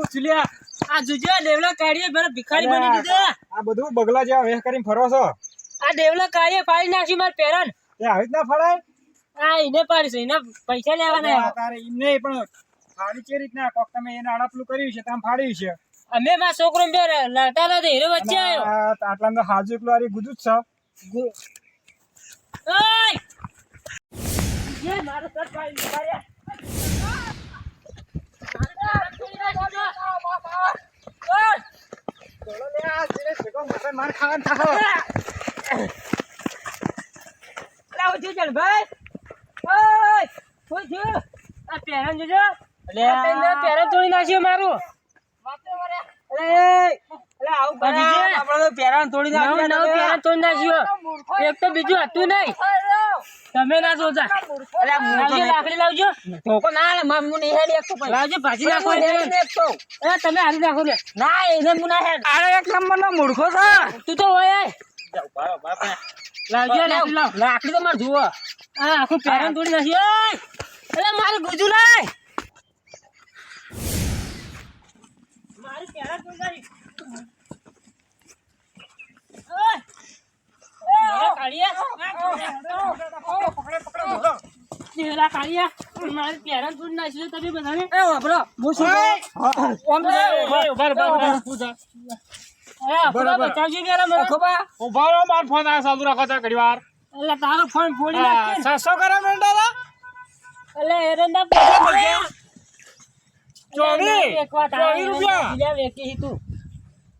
હું ચુલિયા આ જોજો ડેવલા કાઢીએ મને ભિખારી બની દીધો આ બધું બગલા જેવા વેહ કરીને ફરો છો આ ડેવલા કાઢીએ પાડી નાખી માર પેરન એ આવી જ ના ફળાય આ એને પાડીશ એના પૈસા લેવાના આ તારે એમને પણ ફાડી કે રીતના કોક તમે એને અડપલું કર્યું છે તમે ફાડ્યું છે અમે માં છોકરો બે લડતા નથી હીરો વચ્ચે આવ્યો આટલા તો હાજુ એકલો આરી ગુજુ જ છે ઓય ये मारो सर भाई मारे ચલો લે આ જીરે ભેગો મસે માર ખાવાનું થાહો લાવ જો ચલ ભાઈ ઓય કોઈ જો આ પેરન જોજો લે આ પેરન તોડી નાખ્યો મારું વાતે મારે અલે આવ બાજી આપણો પેરન તોડી નાખ્યો નવ પેરન તોડી નાખ્યો એક તો બીજું હતું નહીં તમે ના જોતા અરે લાવજો લાકડી લાવજો ધોકો ના લે મમ્મુ ની હેડ એક તો લાવજો ભાજી નાખો એક તો એ તમે હારી નાખો લે ના એને મુના હેડ અરે એક નંબર નો મૂર્ખો છે તું તો હોય જાવ બારો બાપ લાવજો લાકડી તો માર જુઓ આ આખું પેરન તોડી નાખ્યો અરે મારું ગુજુ લાય મારું પેરન તોડી નાખી તારો ફોન ફોડી નાખે 600 કરો મેંડા એટલે એરંડા 24 રૂપિયા વેચી તું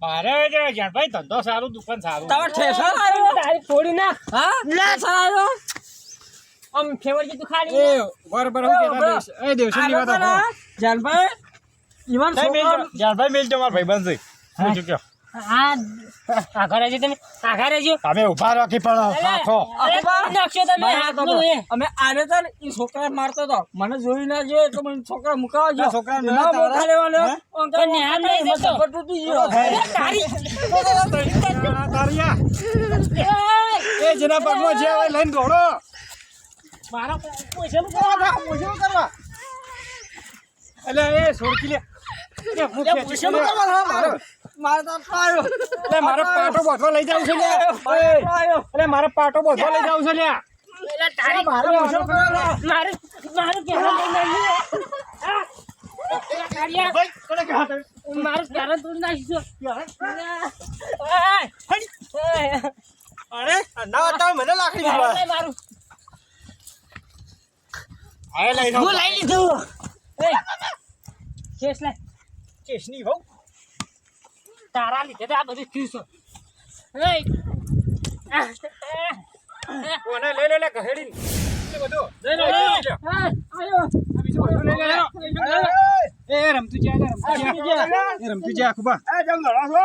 મારે ભાઈ ધંધો સારું દુકાન સારું તાર ઠેસર આવ્યો તારી ફોડી ના હા લે સારો આમ ફેવરજી તું ખાલી એ બરાબર હું કેતા એ દેવશની વાત હો જાનભાઈ ઈવન જાનભાઈ મેલ તમાર ભાઈ બંધ હું ચૂક્યો હા આઘારે જે તમે આઘારે જો અમે ઉભા રાખી પડો રાખો નાખ્યો તમે અમે આને તો ઈ છોકરા મારતો તો મને જોઈ ના જો એટલે મને છોકરા મુકાવા જો છોકરા ના મોટા લેવાનો તો ન્યા નહીં જતો તૂટી ગયો તારી તારિયા એ જેના પગમાં જે હોય લઈને દોડો મારો પૈસા કરવા એટલે એ સોરકી લે મારે તો પાયો મારો પાટો બોધવા લઈ જાવ છે લે એટલે મારો પાટો બોધવા લઈ જાવ છે લે તારી મારું મારું કેરા લઈ મારું કેરા તોડી નાખીશું અરે ના હતા મને લાકડી દીવા મારું આય લઈ જાવ હું લઈ લીધું કેસ લે કેસની હો તારા લીધે તો આ બધું થયું છે કોને લઈ લે ગહેડી એ બધું લઈ લે આયો બીજું બધું લઈ લે એ રમતું જા ખુબા એ જમ લડા છો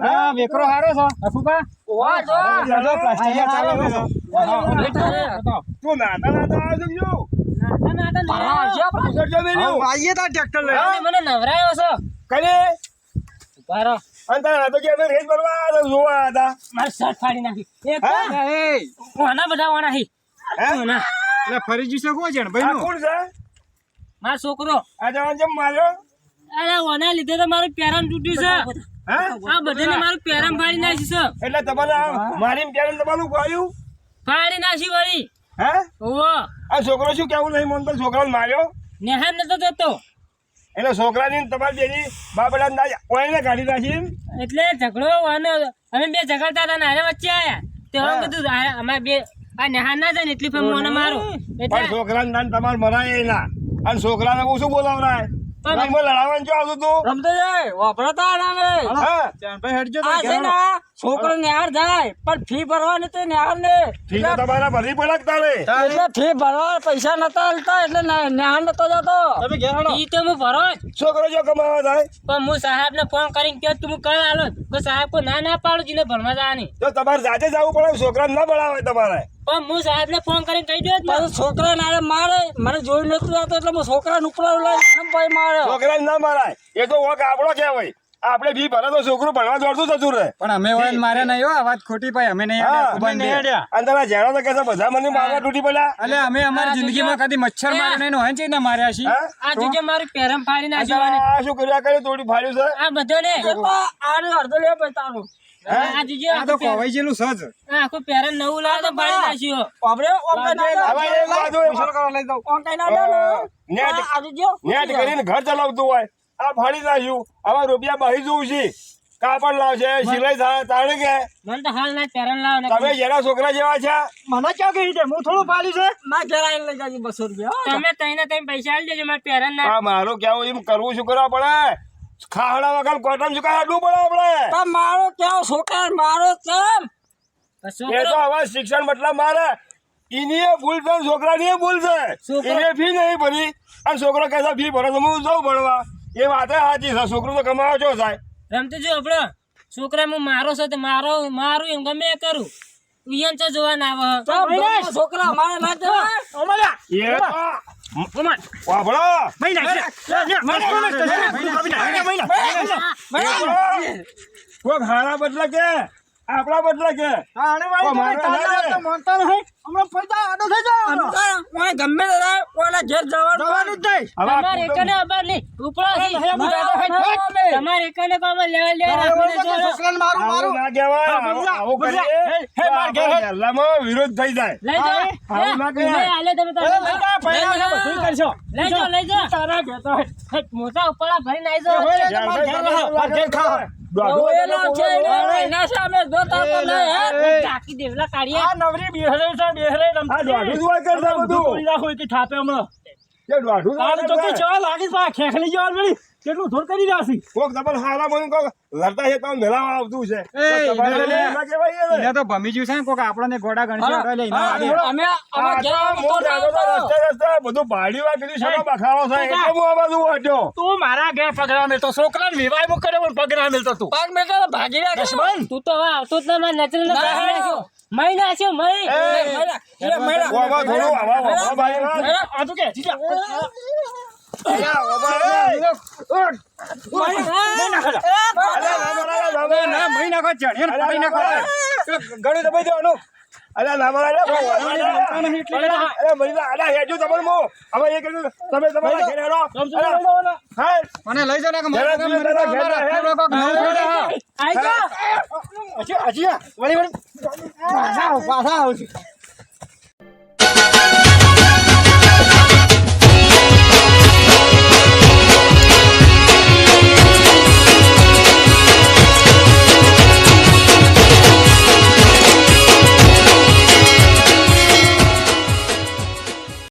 હા વેકરો હારો છો અફુબા ઓવા જો દાદા પ્લાસ્ટિક ચાલે છે તું નાતા આવજો આઈએ તા ટ્રેક્ટર લઈ મને નવરાયો છો કને બારો અંતર તો કે અમે રેસ ભરવા જોવા હતા માર શર્ટ ફાડી નાખી એક એ કોના બધા વાણા હી કોના એટલે ફરી જશે કો જણ ભાઈ નું કોણ છે માર છોકરો આ જવાન જેમ માર્યો અરે ઓના લીધે તો મારું પેરામ તૂટ્યું છે હા આ બધાને મારું પેરામ ફાડી નાખી છે એટલે તમારે મારી પેરેન્ટ તમારું ગોળ્યું ફાડી નાખી વળી હે ઓવો આ છોકરો શું કેવું નહીં મન પર છોકરાને માર્યો નેહાન નતો જતો એટલે છોકરાની તમારી બેની બાબડા ના ઓઈને કાઢી નાખી એટલે ઝઘડો અને અમે બે ઝઘડતા હતા ને આને વચ્ચે આયા તે હું કીધું અમારે બે આ નેહાન ના જાય ને એટલી ફેમ મને મારો પણ એટલે છોકરાને દાન તમારે મરાય ના અને છોકરાને હું શું બોલાવરાય પણ લડાવવાનું જો આવતું તું રમતો જાય વાપરતા નામે હા ચાંદભાઈ હેડજો આ છે ને છોકરો નેહાર જાય પણ ફી ભરવાની તો નેહાર ને ઠીક તમારા ભરી પડે તારે એટલે ફી ભરવા પૈસા નતા હાલતા એટલે નેહાર નતો જતો તમે ઘેર હળો ઈ તો હું ભરો જ. છોકરો જો કમાવા થાય પણ હું સાહેબ ને ફોન કરીને કહ્યું તું કઈ આલો તો સાહેબ કોઈ ના પાડું જીને ભણવા જવાની તો તમારે જાતે જવું પડે છોકરાને ના ભણાવે તમારે પણ હું સાહેબ ને ફોન કરીને કહી દઉં પાછું છોકરા નારે મારે મને જોઈ નતું આવતો એટલે હું છોકરાને ઉપર લઈ ભાઈ માર્યો છોકરાને ના મરાય એ તો વોક આપણો કહેવાય આપણે ફી ભરે તો છોકરું ભણવા દોડતું જતું રહે. પણ અમે વળન માર્યા નહીં હો આ વાત ખોટી ભાઈ અમે નહીં હા, આડ્યા, કુબાન બે. અને તારા જેણો તો કહેશે બધા મને મારવા તૂટી પડ્યા. અલે અમે અમારી જિંદગીમાં કદી મચ્છર માર્યો નહીં ને હોય છે ને માર્યા છીએ. હા? આ જોજે મારું પેરમ ફાડી અને નાખ્યું તારા આ શું કર્યું? આ કર્યું? તોડી ફાડ્યું છે? આ બધો ને આને અડધો લે પછી તારું. આ જોજે આ તો કોવાઈ જેલું સજ. આખું પેરમ નવું લાવે તો ફાડી નાખ્યું આપણે ઓમ કઈ ના દે. હવે એક બાજુ ઓમ કઈ ના દે ને. નેટ આ જોજો. નેટ કરીને ઘર ચલાવતું હોય આ ફાડી નાખ્યું. હવે રૂપિયા બહી જવું છે, કાપડ લાવશે, સિલાઈ તાણે કે મને તો હાલ ના પેરમ લાવ ને તમે જેના છોકરા જેવા છે. મને ક્યાં કહી દે હું થોડું પાડ્યું છે. ના ઘેર આવીને લઈ જાજે 200 રૂપિયા. તમે તઈને તઈને પૈસા આલી દેજો મારે પેરમ ના આ મારું કેવું એમ કરવું શું કરવા પડે? ખાહડા વગર કોટમ શું કાંઈ હાડવું પડે આપણે? તો મારો કેવો છોકરા મારો કેમ? એ તો હવે શિક્ષણ મતલબ મારે એની ભૂલ છે, છોકરાની એ ભૂલ છે. એને ફી નહીં ભરી અને છોકરો કહેશે ફી ભરો તો હું જઉં ભણવા. એ વાત સાચી છે. છોકરું તો કમાવા છો થાય. રમતો જો આપણો છોકરા હું મારો છે તો મારું એમ ગમે એ કરું ઉયન તો જોવા ના આવે તો બધા છોકરા અમારે ના જવાય. એ તો વાપરો. કોક હારા બદલે કે આપણા બદલે કે ઓય ગમે તે થાય, ઓયના ઘેર જવાનું જ નહીં. તમારે એકને અબાર નહીં ઉપરો તમારે એકને કોમ લેવા રાખીને જોડો આવું ના કહેવાય. આવું કરીએ તો આપણા ગલ્લામાં વિરોધ થઈ જાય. લઈ જાઓ આવું ના કહેવાય. લઈ આલે તમે તારે લઈ જાઓ મોટા ઉપરા ભરીને આવી જાઓ ઓયના છે ને, એના સામે જોતા તો નહીં, હે? ચાકી દેવલા કાઢીએ આ દોઢું જ હોય કરતા બધું. એ દોઢું જ હોય કરતા. કોક ડબલ હારા બન્યું, કોક લડતા છે તો મેળામાં આવતું છે. એ, તો તમારે લે, લે. ના કહેવાય એ ને. એને તો ભમી ગયું છે ને કોક આપણને ગોડા ગણશે એટલે લઈને આવે. અમે આ ઘેર તો હું જાતો તો રસ્તે બધું ભાડ્યું આ કીધું શેનો બખાડો થાય એટલે હું આ બાજુ વાટ્યો. પગ મેં તો ભાગી રહ્યા તું તો હવે આવતો જ ના મારે નચરે ને કાઢી નાખ્યો મહી નાખ્યો મહી વાવા થોડું આવા ભાઈ વાત. અલ્યા, વાવા, એ. ના મહી નાખો ચણિયાને ફાડી નાખો. ગળું દબાઈ દેવાનું. અલ્યા, ના મારા લે, અરે મરીલા, અલ્યા, હેડ્યું તમારું મોં. હવે એ કીધું, તમે તમારા ઘરે હેડો. અલ્યા, હા, મને લઈ જાઓ ને કે મારા ગામ ઘેર મારા ઘેર ગામ ઘેર કોક નવું જોડે હા. આઈ જા પાછા આવશે